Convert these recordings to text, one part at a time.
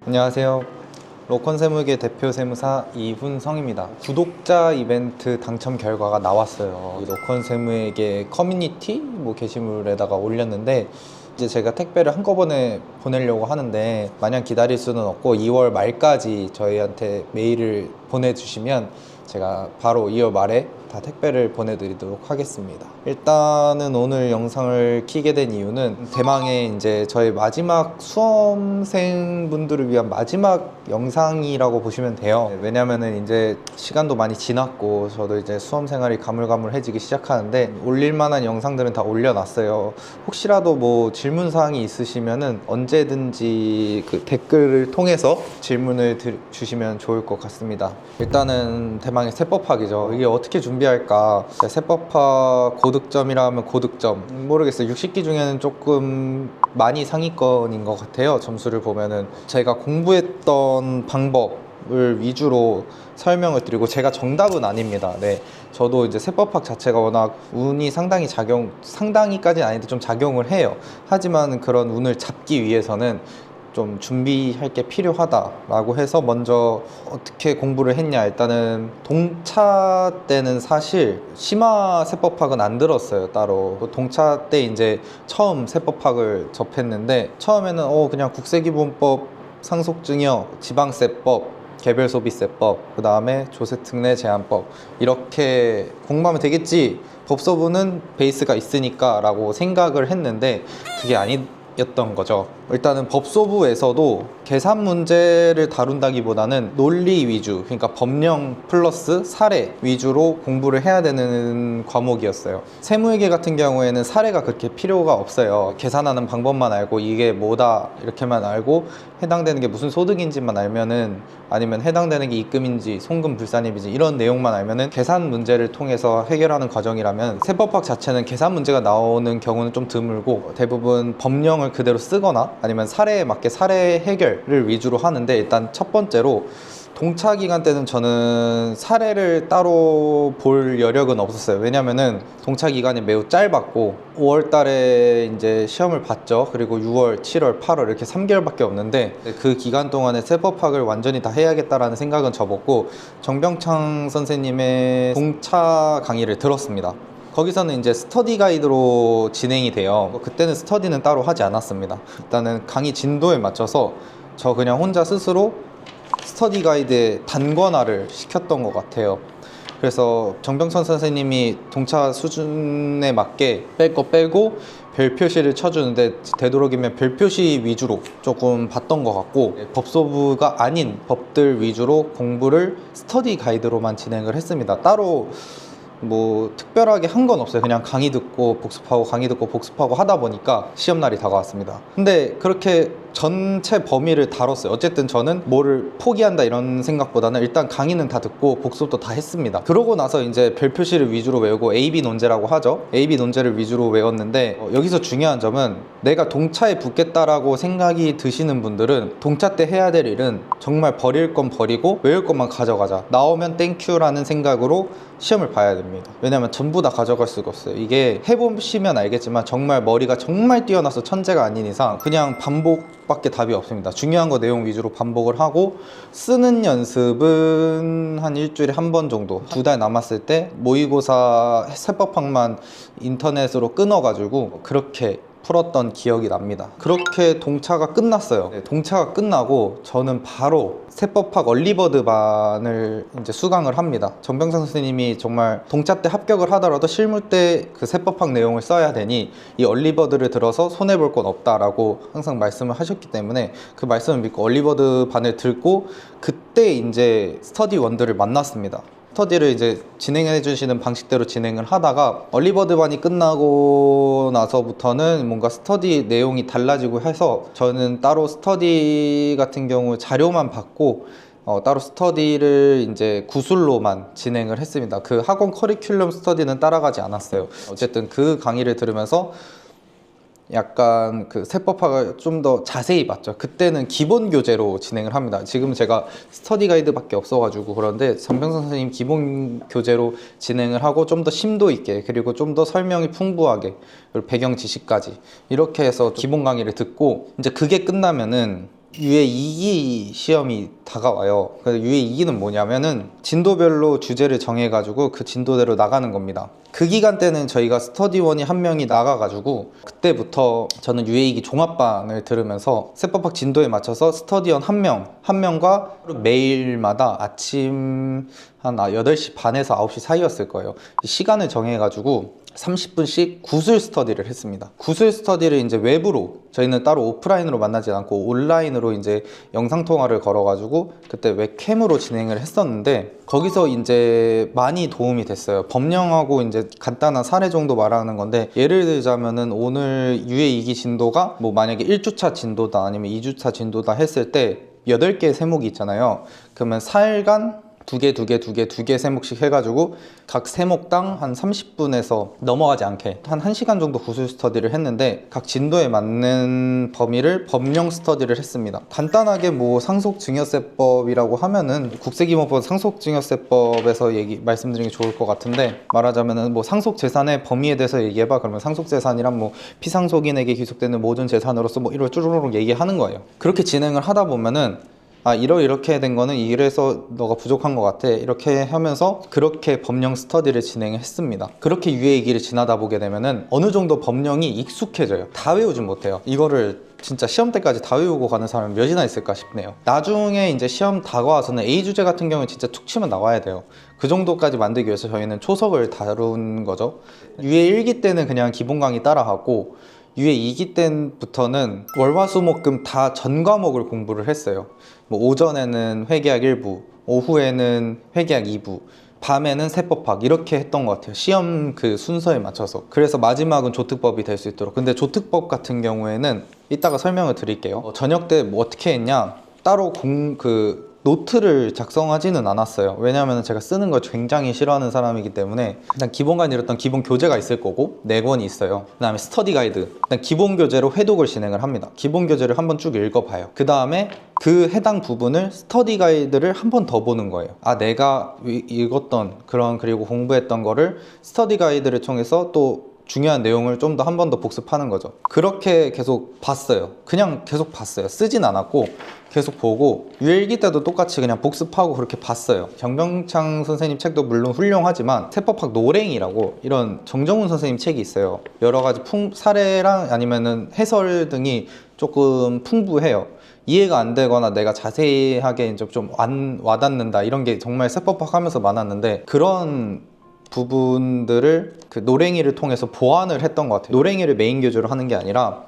안녕하세요. 로컨 세무계 대표 세무사 이훈성입니다. 구독자 이벤트 당첨 결과가 나왔어요. 로컨 세무에게 커뮤니티 게시물에다가 올렸는데, 이제 제가 택배를 한꺼번에 보내려고 하는데 마냥 기다릴 수는 없고 2월 말까지 저희한테 메일을 보내주시면 제가 바로 2월 말에 다 택배를 보내드리도록 하겠습니다. 일단은 오늘 영상을 켜게 된 이유는 대망의 이제 저희 마지막 수험생분들을 위한 마지막 영상이라고 보시면 돼요. 왜냐면은 이제 시간도 많이 지났고 저도 이제 수험 생활이 가물가물해지기 시작하는데 올릴 만한 영상들은 다 올려놨어요. 혹시라도 질문 사항이 있으시면은 언제든지 그 댓글을 통해서 질문을 주시면 좋을 것 같습니다. 일단은 대망의 세법학이죠. 이게 어떻게 준비할까? 세법학 고득점이라 하면 고득점 모르겠어요. 60기 중에는 조금 많이 상위권인 것 같아요. 점수를 보면은 제가 공부했던 방법을 위주로 설명을 드리고, 제가 정답은 아닙니다. 네, 저도 이제 세법학 자체가 워낙 운이 상당히까지는 아닌데 좀 작용을 해요. 하지만 그런 운을 잡기 위해서는 좀 준비할 게 필요하다라고 해서 먼저 어떻게 공부를 했냐, 일단은 동차 때는 사실 심화 세법학은 안 들었어요. 따로 동차 때 이제 처음 세법학을 접했는데, 처음에는 그냥 국세기본법, 상속증여, 지방세법, 개별소비세법, 그 다음에 조세특례 제한법, 이렇게 공부하면 되겠지, 법소부는 베이스가 있으니까 라고 생각을 했는데 그게 아니었던 거죠. 일단은 법소부에서도 계산 문제를 다룬다기보다는 논리 위주, 그러니까 법령 플러스 사례 위주로 공부를 해야 되는 과목이었어요. 세무회계 같은 경우에는 사례가 그렇게 필요가 없어요. 계산하는 방법만 알고 이게 뭐다 이렇게만 알고, 해당되는 게 무슨 소득인지만 알면은, 아니면 해당되는 게 입금인지 송금 불산입인지 이런 내용만 알면은 계산 문제를 통해서 해결하는 과정이라면, 세법학 자체는 계산 문제가 나오는 경우는 좀 드물고 대부분 법령을 그대로 쓰거나 아니면 사례에 맞게 사례 해결을 위주로 하는데, 일단 첫 번째로 동차 기간 때는 저는 사례를 따로 볼 여력은 없었어요. 왜냐면은 동차 기간이 매우 짧았고 5월 달에 이제 시험을 봤죠. 그리고 6월, 7월, 8월 이렇게 3개월밖에 없는데, 그 기간 동안에 세법학을 완전히 다 해야겠다라는 생각은 접었고 정병창 선생님의 동차 강의를 들었습니다. 거기서는 이제 스터디 가이드로 진행이 돼요. 그때는 스터디는 따로 하지 않았습니다. 일단은 강의 진도에 맞춰서 저 그냥 혼자 스스로 스터디 가이드의 단권화를 시켰던 것 같아요. 그래서 정병천 선생님이 동차 수준에 맞게 뺄 거 빼고 별 표시를 쳐주는데, 되도록이면 별 표시 위주로 조금 봤던 것 같고, 법소부가 아닌 법들 위주로 공부를 스터디 가이드로만 진행을 했습니다. 따로 특별하게 한 건 없어요. 그냥 강의 듣고 복습하고 강의 듣고 복습하고 하다 보니까 시험날이 다가왔습니다. 근데 그렇게 전체 범위를 다뤘어요. 어쨌든 저는 뭐를 포기한다 이런 생각보다는 일단 강의는 다 듣고 복습도 다 했습니다. 그러고 나서 이제 별 표시를 위주로 외우고 AB 논제라고 하죠. AB 논제를 위주로 외웠는데, 여기서 중요한 점은 내가 동차에 붙겠다라고 생각이 드시는 분들은 동차 때 해야 될 일은 정말 버릴 건 버리고 외울 것만 가져가자, 나오면 땡큐라는 생각으로 시험을 봐야 됩니다. 왜냐면 전부 다 가져갈 수가 없어요. 이게 해보시면 알겠지만 정말 머리가 정말 뛰어나서 천재가 아닌 이상 그냥 반복밖에 답이 없습니다. 중요한 거 내용 위주로 반복을 하고, 쓰는 연습은 한 일주일에 한 번 정도, 2달 남았을 때 모의고사 세법학만 인터넷으로 끊어가지고 그렇게 풀었던 기억이 납니다. 그렇게 동차가 끝났어요. 동차가 끝나고 저는 바로 세법학 얼리버드 반을 이제 수강을 합니다. 정병상 선생님이 정말 동차 때 합격을 하더라도 실무 때 그 세법학 내용을 써야 되니 이 얼리버드를 들어서 손해볼 건 없다라고 항상 말씀을 하셨기 때문에 그 말씀을 믿고 얼리버드 반을 들고, 그때 이제 스터디 원들을 만났습니다. 스터디를 이제 진행해 주시는 방식대로 진행을 하다가 얼리버드 반이 끝나고 나서부터는 뭔가 스터디 내용이 달라지고 해서, 저는 따로 스터디 같은 경우 자료만 받고 따로 스터디를 이제 구술로만 진행을 했습니다. 그 학원 커리큘럼 스터디는 따라가지 않았어요. 어쨌든 그 강의를 들으면서 약간 그 세법학을 좀 더 자세히 봤죠. 그때는 기본 교재로 진행을 합니다. 지금 제가 스터디 가이드밖에 없어가지고 그런데 정병선 선생님 기본 교재로 진행을 하고, 좀 더 심도 있게, 그리고 좀 더 설명이 풍부하게, 그리고 배경 지식까지 이렇게 해서 기본 강의를 듣고, 이제 그게 끝나면은 유해 2기 시험이 다가와요. 그래서 유해 2기는 뭐냐면은 진도별로 주제를 정해가지고 그 진도대로 나가는 겁니다. 그 기간 때는 저희가 스터디원이 한 명이 나가가지고 그때부터 저는 유해 2기 종합반을 들으면서 세법학 진도에 맞춰서 스터디원 한 명과 매일마다 아침 한 8시 반에서 9시 사이였을 거예요. 시간을 정해가지고 30분씩 구술 스터디를 했습니다. 구술 스터디를 이제 외부로, 저희는 따로 오프라인으로 만나지 않고 온라인으로 이제 영상통화를 걸어가지고 그때 웹캠으로 진행을 했었는데, 거기서 이제 많이 도움이 됐어요. 법령하고 이제 간단한 사례 정도 말하는 건데, 예를 들자면은 오늘 유해 2기 진도가 뭐 만약에 1주차 진도다 아니면 2주차 진도다 했을 때 8개의 세목이 있잖아요. 그러면 4일간 두 개 세목씩 해가지고 각 세목당 한 30분에서 넘어가지 않게 한 1시간 정도 구술 스터디를 했는데, 각 진도에 맞는 범위를 법령 스터디를 했습니다. 간단하게 뭐 상속증여세법이라고 하면은 국세기본법 상속증여세법에서 말씀드리는 게 좋을 것 같은데, 말하자면은 뭐 상속재산의 범위에 대해서 얘기해봐 그러면 상속재산이란 뭐 피상속인에게 귀속되는 모든 재산으로서 뭐 이걸 쭈루루룩 얘기하는 거예요. 그렇게 진행을 하다 보면은 이렇게 된 거는 이래서 너가 부족한 것 같아, 이렇게 하면서 그렇게 법령 스터디를 진행했습니다. 그렇게 유해 2기를 지나다 보게 되면은 어느 정도 법령이 익숙해져요. 다 외우진 못해요. 이거를 진짜 시험 때까지 다 외우고 가는 사람이 몇이나 있을까 싶네요. 나중에 이제 시험 다가와서는 A 주제 같은 경우는 진짜 툭 치면 나와야 돼요. 그 정도까지 만들기 위해서 저희는 초석을 다룬 거죠. 유해 1기 때는 그냥 기본 강의 따라하고, 유해 2기 때부터는 월화수목금 다 전 과목을 공부를 했어요. 뭐 오전에는 회계학 1부, 오후에는 회계학 2부, 밤에는 세법학, 이렇게 했던 것 같아요. 시험 그 순서에 맞춰서. 그래서 마지막은 조특법이 될 수 있도록. 근데 조특법 같은 경우에는 이따가 설명을 드릴게요. 저녁 때 뭐 어떻게 했냐, 따로 노트를 작성하지는 않았어요. 왜냐하면 제가 쓰는 걸 굉장히 싫어하는 사람이기 때문에. 일단 기본관이 이랬던 기본 교재가 있을 거고 4권이 있어요. 그 다음에 스터디 가이드, 일단 기본 교재로 회독을 진행을 합니다. 기본 교재를 한번 쭉 읽어봐요. 그 다음에 그 해당 부분을 스터디 가이드를 한 번 더 보는 거예요. 내가 읽었던 그리고 공부했던 거를 스터디 가이드를 통해서 또 중요한 내용을 좀 더 한 번 더 복습하는 거죠. 그렇게 계속 봤어요. 그냥 계속 봤어요. 쓰진 않았고 계속 보고, 유일기 때도 똑같이 그냥 복습하고 그렇게 봤어요. 정병창 선생님 책도 물론 훌륭하지만 세법학 노랭이라고 이런 정정훈 선생님 책이 있어요. 여러 가지 사례랑 아니면은 해설 등이 조금 풍부해요. 이해가 안 되거나 내가 자세하게 이제 좀 와닿는다, 이런 게 정말 세법학 하면서 많았는데, 그런 부분들을 그 노랭이를 통해서 보완을 했던 것 같아요. 노랭이를 메인 교재로 하는 게 아니라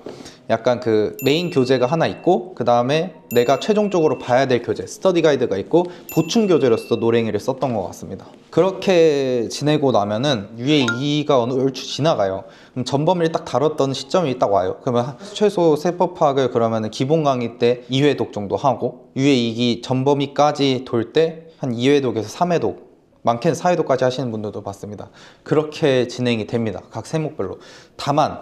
약간 그 메인 교재가 하나 있고, 그 다음에 내가 최종적으로 봐야 될 교재, 스터디 가이드가 있고, 보충 교재로서 노랭이를 썼던 것 같습니다. 그렇게 지내고 나면은 유해 2가 얼추 지나가요. 그럼 전범위를 딱 다뤘던 시점이 딱 와요. 그러면 최소 세법학을 그러면은 기본 강의 때 2회독 정도 하고, 유해 2기 전범위까지 돌 때 한 2회독에서 3회독, 많게는 4회독까지 하시는 분들도 봤습니다. 그렇게 진행이 됩니다. 각 세목별로. 다만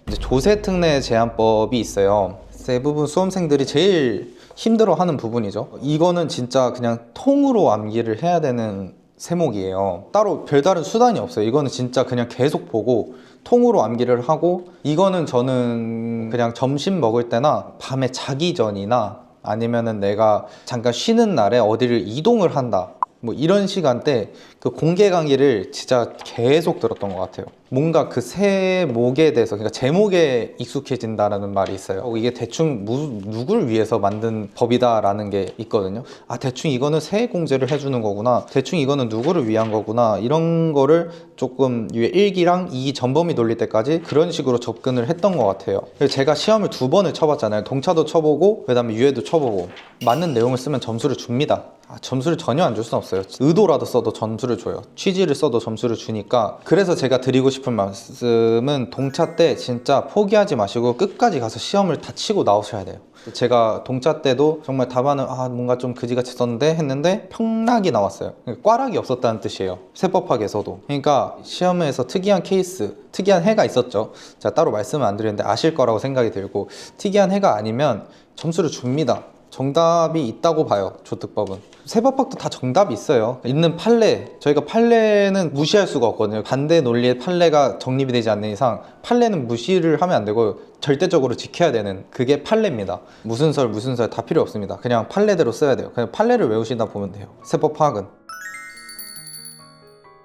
이제 조세특례 제한법이 있어요. 대부분 수험생들이 제일 힘들어하는 부분이죠. 이거는 진짜 그냥 통으로 암기를 해야 되는 세목이에요. 따로 별다른 수단이 없어요. 이거는 진짜 그냥 계속 보고 통으로 암기를 하고, 이거는 저는 그냥 점심 먹을 때나 밤에 자기 전이나 아니면은 내가 잠깐 쉬는 날에 어디를 이동을 한다, 뭐 이런 시간대 그 공개 강의를 진짜 계속 들었던 것 같아요. 뭔가 그 세목에 대해서, 그러니까 제목에 익숙해진다라는 말이 있어요. 이게 대충 누굴 위해서 만든 법이다라는 게 있거든요. 대충 이거는 세액공제를 해주는 거구나, 대충 이거는 누구를 위한 거구나, 이런 거를 조금 1기랑 2기 전범위 돌릴 때까지 그런 식으로 접근을 했던 것 같아요. 제가 시험을 2번을 쳐봤잖아요. 동차도 쳐보고 그 다음에 유해도 쳐보고. 맞는 내용을 쓰면 점수를 줍니다. 점수를 전혀 안 줄 수는 없어요. 의도라도 써도 점수를 줘요. 취지를 써도 점수를 주니까. 그래서 제가 드리고 싶은 말씀은, 동차 때 진짜 포기하지 마시고 끝까지 가서 시험을 다 치고 나오셔야 돼요. 제가 동차 때도 정말 답안을 뭔가 좀 그지같이 썼는데 했는데 평락이 나왔어요. 꽈락이 없었다는 뜻이에요. 세법학에서도. 그러니까 시험에서 특이한 케이스, 특이한 해가 있었죠. 제가 따로 말씀은 안 드렸는데 아실 거라고 생각이 들고, 특이한 해가 아니면 점수를 줍니다. 정답이 있다고 봐요. 조특법은. 세법학도 다 정답이 있어요. 있는 판례, 저희가 판례는 무시할 수가 없거든요. 반대 논리의 판례가 정립이 되지 않는 이상 판례는 무시를 하면 안 되고 절대적으로 지켜야 되는, 그게 판례입니다. 무슨 설 다 필요 없습니다. 그냥 판례대로 써야 돼요. 그냥 판례를 외우시다 보면 돼요. 세법학은.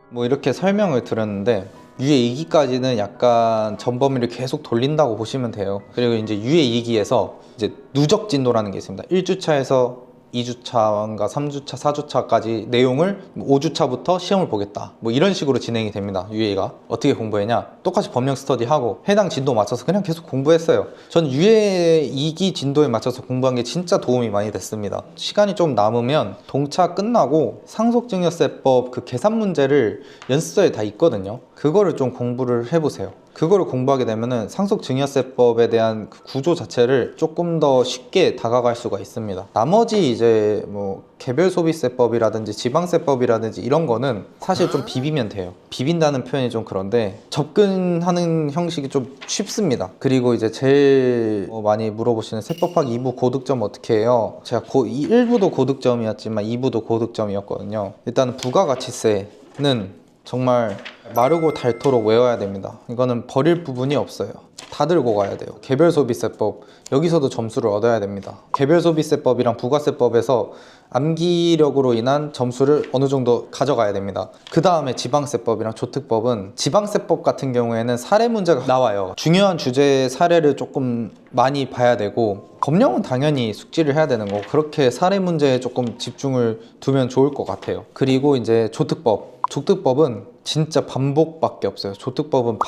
뭐 이렇게 설명을 드렸는데, 유예 2기까지는 약간 전범위를 계속 돌린다고 보시면 돼요. 그리고 이제 유예 2기에서 이제 누적 진도라는 게 있습니다. 1주차에서 2주차인가 3주차, 4주차까지 내용을 5주차부터 시험을 보겠다, 뭐 이런 식으로 진행이 됩니다. 유예가 어떻게 공부했냐, 똑같이 법령 스터디하고 해당 진도 맞춰서 그냥 계속 공부했어요. 전 유예 2기 진도에 맞춰서 공부한 게 진짜 도움이 많이 됐습니다. 시간이 좀 남으면 동차 끝나고 상속증여세법 그 계산 문제를 연습서에 다 있거든요. 그거를 좀 공부를 해보세요. 그거를 공부하게 되면은 상속증여세법에 대한 그 구조 자체를 조금 더 쉽게 다가갈 수가 있습니다. 나머지 이제 뭐 개별소비세법이라든지 지방세법이라든지 이런 거는 사실 좀 비비면 돼요. 비빈다는 표현이 좀 그런데 접근하는 형식이 좀 쉽습니다. 그리고 이제 제일 많이 물어보시는 세법학 2부 고득점 어떻게 해요? 제가 1부도 고득점이었지만 2부도 고득점이었거든요. 일단 부가가치세는 정말 마르고 닳도록 외워야 됩니다. 이거는 버릴 부분이 없어요. 다 들고 가야 돼요. 개별소비세법, 여기서도 점수를 얻어야 됩니다. 개별소비세법이랑 부가세법에서 암기력으로 인한 점수를 어느 정도 가져가야 됩니다. 그 다음에 지방세법이랑 조특법은, 지방세법 같은 경우에는 사례 문제가 나와요. 중요한 주제의 사례를 조금 많이 봐야 되고, 법령은 당연히 숙지를 해야 되는 거고, 그렇게 사례 문제에 조금 집중을 두면 좋을 것 같아요. 그리고 이제 조특법은 진짜 반복밖에 없어요. 조특법은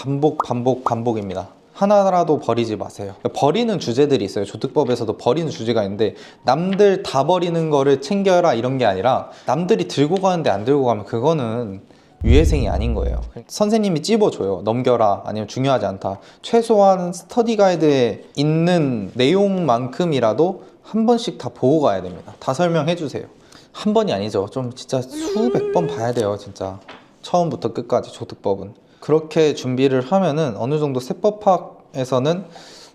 반복입니다. 하나라도 버리지 마세요. 버리는 주제들이 있어요. 조특법에서도 버리는 주제가 있는데, 남들 다 버리는 거를 챙겨라 이런 게 아니라, 남들이 들고 가는데 안 들고 가면 그거는 유예생이 아닌 거예요. 선생님이 찝어줘요. 넘겨라, 아니면 중요하지 않다. 최소한 스터디 가이드에 있는 내용만큼이라도 한 번씩 다 보고 가야 됩니다. 다 설명해 주세요. 한 번이 아니죠. 좀 진짜 수백 번 봐야 돼요. 진짜 처음부터 끝까지 조특법은. 그렇게 준비를 하면은 어느 정도 세법학에서는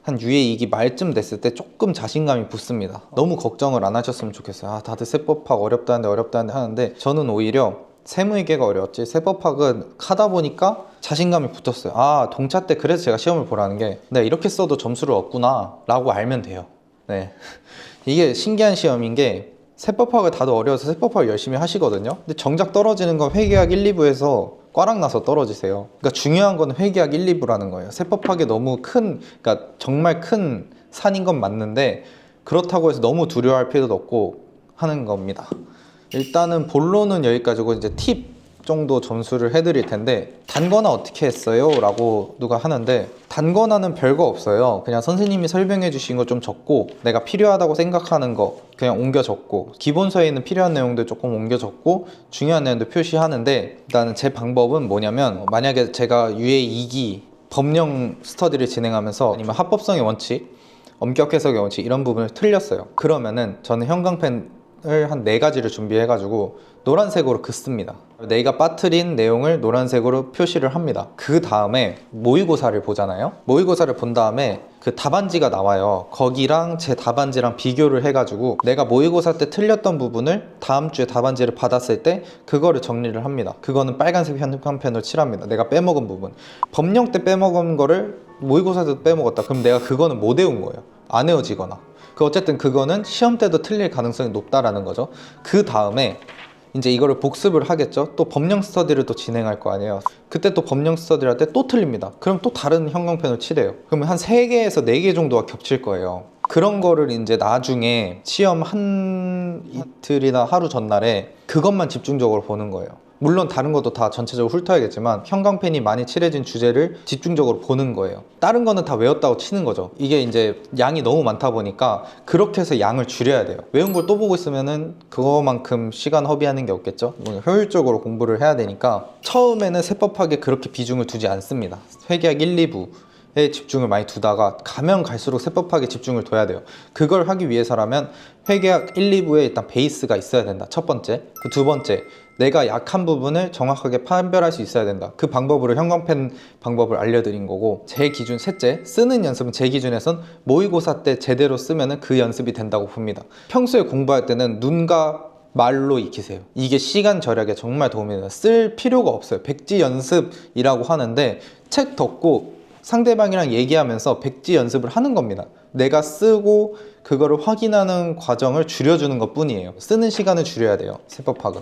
한 유예 2기 말쯤 됐을 때 조금 자신감이 붙습니다. 너무 걱정을 안 하셨으면 좋겠어요. 다들 세법학 어렵다는데 하는데, 저는 오히려 세무회계가 어려웠지 세법학은 하다 보니까 자신감이 붙었어요. 동차 때 그래서 제가 시험을 보라는 게, 내가 이렇게 써도 점수를 얻구나 라고 알면 돼요. 네. 이게 신기한 시험인 게, 세법학을 다들 어려워서 세법학을 열심히 하시거든요. 근데 정작 떨어지는 건 회계학 1, 2부에서 꽈락 나서 떨어지세요. 그러니까 중요한 건 회계학 1, 2부라는 거예요. 세법학이 너무 그러니까 정말 큰 산인 건 맞는데, 그렇다고 해서 너무 두려워할 필요도 없고 하는 겁니다. 일단은 본론은 여기까지고, 이제 팁 정도 점수를 해드릴 텐데, 단거나 어떻게 했어요? 라고 누가 하는데, 단거나는 별거 없어요. 그냥 선생님이 설명해 주신 거 좀 적고, 내가 필요하다고 생각하는 거 그냥 옮겨 적고, 기본서에 있는 필요한 내용들 조금 옮겨 적고, 중요한 내용도 표시하는데, 일단은 제 방법은 뭐냐면, 만약에 제가 유예 2기 법령 스터디를 진행하면서, 아니면 합법성의 원칙, 엄격 해석의 원칙 이런 부분을 틀렸어요. 그러면은 저는 형광펜을 한 4가지를 준비해가지고 노란색으로 긋습니다. 내가 빠뜨린 내용을 노란색으로 표시를 합니다. 그 다음에 모의고사를 보잖아요. 모의고사를 본 다음에 그 답안지가 나와요. 거기랑 제 답안지랑 비교를 해가지고 내가 모의고사 때 틀렸던 부분을 다음 주에 답안지를 받았을 때 그거를 정리를 합니다. 그거는 빨간색 형광펜으로 칠합니다. 내가 빼먹은 부분. 법령 때 빼먹은 거를 모의고사 때도 빼먹었다. 그럼 내가 그거는 못 외운 거예요. 안 외워지거나. 어쨌든 그거는 시험 때도 틀릴 가능성이 높다라는 거죠. 그 다음에 이제 이거를 복습을 하겠죠. 또 법령 스터디를 또 진행할 거 아니에요. 그때 또 법령 스터디를 할 때 또 틀립니다. 그럼 또 다른 형광펜을 칠해요. 그러면 한 3개에서 4개 정도가 겹칠 거예요. 그런 거를 이제 나중에 시험 한 이틀이나 하루 전날에 그것만 집중적으로 보는 거예요. 물론 다른 것도 다 전체적으로 훑어야겠지만 형광펜이 많이 칠해진 주제를 집중적으로 보는 거예요. 다른 거는 다 외웠다고 치는 거죠. 이게 이제 양이 너무 많다 보니까 그렇게 해서 양을 줄여야 돼요. 외운 걸 또 보고 있으면은 그거만큼 시간 허비하는 게 없겠죠. 효율적으로 공부를 해야 되니까 처음에는 세법학에 그렇게 비중을 두지 않습니다. 회계학 1, 2부에 집중을 많이 두다가 가면 갈수록 세법학에 집중을 둬야 돼요. 그걸 하기 위해서라면 회계학 1, 2부에 일단 베이스가 있어야 된다. 첫 번째. 그 두 번째, 내가 약한 부분을 정확하게 판별할 수 있어야 된다. 그 방법으로 형광펜 방법을 알려드린 거고, 제 기준 셋째, 쓰는 연습은 제 기준에선 모의고사 때 제대로 쓰면 그 연습이 된다고 봅니다. 평소에 공부할 때는 눈과 말로 익히세요. 이게 시간 절약에 정말 도움이 돼요. 쓸 필요가 없어요. 백지 연습이라고 하는데 책 덮고 상대방이랑 얘기하면서 백지 연습을 하는 겁니다. 내가 쓰고 그거를 확인하는 과정을 줄여주는 것 뿐이에요. 쓰는 시간을 줄여야 돼요, 세법학은.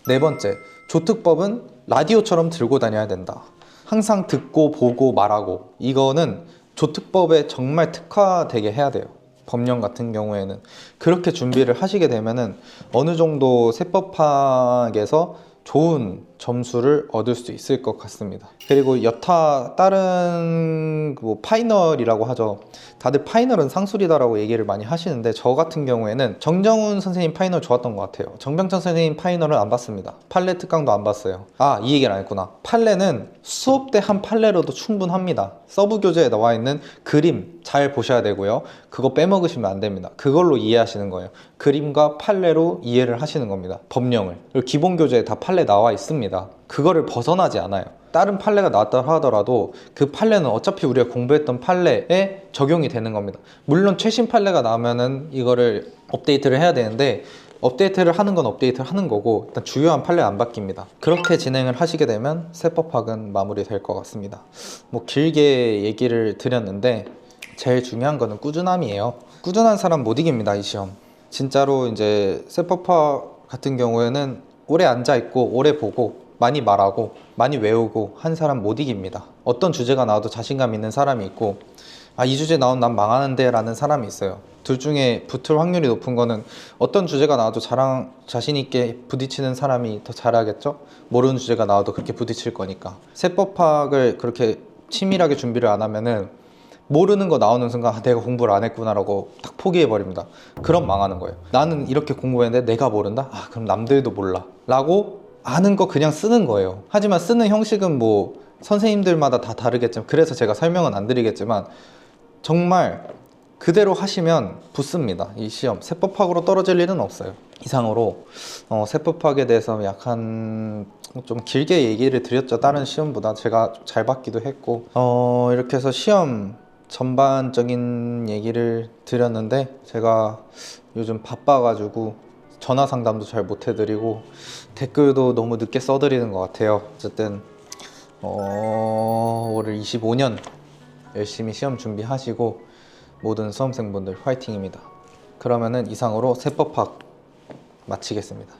네 번째, 조특법은 라디오처럼 들고 다녀야 된다. 항상 듣고 보고 말하고, 이거는 조특법에 정말 특화되게 해야 돼요. 법령 같은 경우에는 그렇게 준비를 하시게 되면은 어느 정도 세법학에서 좋은 점수를 얻을 수 있을 것 같습니다. 그리고 여타 다른 뭐 파이널이라고 하죠. 다들 파이널은 상술이다라고 얘기를 많이 하시는데, 저 같은 경우에는 정정훈 선생님 파이널 좋았던 것 같아요. 정병천 선생님 파이널은 안 봤습니다. 판례 특강도 안 봤어요. 아, 이 얘기를 안 했구나. 판례는 수업 때 한 판례로도 충분합니다. 서브 교재에 나와 있는 그림 잘 보셔야 되고요. 그거 빼먹으시면 안 됩니다. 그걸로 이해하시는 거예요. 그림과 판례로 이해를 하시는 겁니다. 법령을. 그리고 기본 교재에 다 판례 나와 있습니다. 그거를 벗어나지 않아요. 다른 판례가 나왔다 하더라도 그 판례는 어차피 우리가 공부했던 판례에 적용이 되는 겁니다. 물론 최신 판례가 나오면은 이거를 업데이트를 해야 되는데, 업데이트를 하는 건 업데이트를 하는 거고, 일단 주요한 판례는 안 바뀝니다. 그렇게 진행을 하시게 되면 세법학은 마무리될 것 같습니다. 뭐 길게 얘기를 드렸는데 제일 중요한 거는 꾸준함이에요. 꾸준한 사람 못 이깁니다, 이 시험. 진짜로 이제 세법학 같은 경우에는 오래 앉아 있고 오래 보고 많이 말하고 많이 외우고 한 사람 못 이깁니다. 어떤 주제가 나와도 자신감 있는 사람이 있고, 아, 이 주제 나오면 난 망하는데 라는 사람이 있어요. 둘 중에 붙을 확률이 높은 거는 어떤 주제가 나와도 자신 있게 부딪히는 사람이 더 잘하겠죠? 모르는 주제가 나와도 그렇게 부딪힐 거니까. 세법학을 그렇게 치밀하게 준비를 안 하면은 모르는 거 나오는 순간, 아, 내가 공부를 안 했구나라고 딱 포기해버립니다. 그럼 망하는 거예요. 나는 이렇게 공부했는데 내가 모른다? 아, 그럼 남들도 몰라 라고 아는 거 그냥 쓰는 거예요. 하지만 쓰는 형식은 뭐 선생님들마다 다 다르겠지만, 그래서 제가 설명은 안 드리겠지만 정말 그대로 하시면 붙습니다. 이 시험 세법학으로 떨어질 일은 없어요. 이상으로 세법학에 대해서 약간 좀 길게 얘기를 드렸죠. 다른 시험보다 제가 잘 받기도 했고, 이렇게 해서 시험 전반적인 얘기를 드렸는데, 제가 요즘 바빠가지고 전화 상담도 잘 못 해드리고 댓글도 너무 늦게 써드리는 것 같아요. 어쨌든 올해 25년 열심히 시험 준비하시고 모든 수험생분들 화이팅입니다. 그러면은 이상으로 세법학 마치겠습니다.